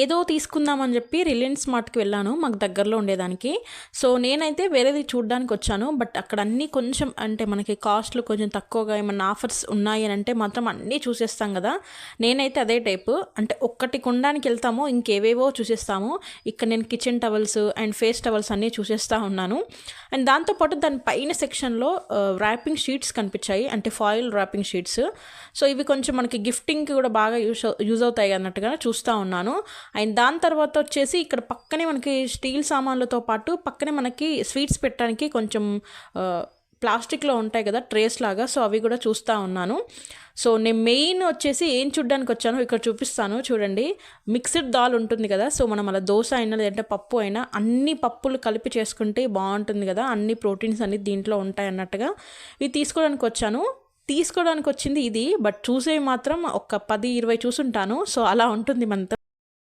ఏదో తీసుకుందామని చెప్పి రిలయన్స్ మార్ట్కి వెళ్ళాను మాకు దగ్గరలో ఉండేదానికి. సో నేనైతే వేరేది చూడడానికి వచ్చాను. బట్ అక్కడ అన్నీ కొంచెం అంటే మనకి కాస్ట్లు కొంచెం తక్కువగా ఏమన్నా ఆఫర్స్ ఉన్నాయి అని అంటే మాత్రం అన్నీ చూసేస్తాం కదా. నేనైతే అదే టైపు, అంటే ఒక్కటి కొనడానికి వెళ్తాము ఇంకేవేవో చూసేస్తాము. ఇక్కడ నేను kitchen towels and face towels అన్నీ చూసేస్తూ ఉన్నాను. అండ్ దాంతోపాటు దాని పైన సెక్షన్లో ర్యాపింగ్ షీట్స్ కనిపించాయి, అంటే ఫాయిల్ ర్యాపింగ్ షీట్స్. సో ఇవి కొంచెం మనకి గిఫ్టింగ్కి కూడా బాగా యూజ్ అవుతాయి అన్నట్టుగా చూస్తూ ఉన్నాను. అండ్ దాని తర్వాత వచ్చేసి ఇక్కడ పక్కనే మనకి స్టీల్ సామాన్లతో పాటు పక్కనే మనకి స్వీట్స్ పెట్టడానికి కొంచెం ప్లాస్టిక్లో ఉంటాయి కదా ట్రేస్ లాగా, సో అవి కూడా చూస్తూ ఉన్నాను. సో నేను మెయిన్ వచ్చేసి ఏం చూడడానికి వచ్చానో ఇక్కడ చూపిస్తాను చూడండి. మిక్స్డ్ దాల్ ఉంటుంది కదా, సో మనం అలా దోశ అయినా లేదంటే పప్పు అయినా అన్ని పప్పులు కలిపి చేసుకుంటే బాగుంటుంది కదా, అన్ని ప్రోటీన్స్ అన్ని దీంట్లో ఉంటాయి అన్నట్టుగా ఇవి తీసుకోవడానికి వచ్చాను. తీసుకోవడానికి వచ్చింది ఇది, బట్ చూసేవి మాత్రం ఒక 10-20 చూసుంటాను. సో అలా ఉంటుంది మనతో.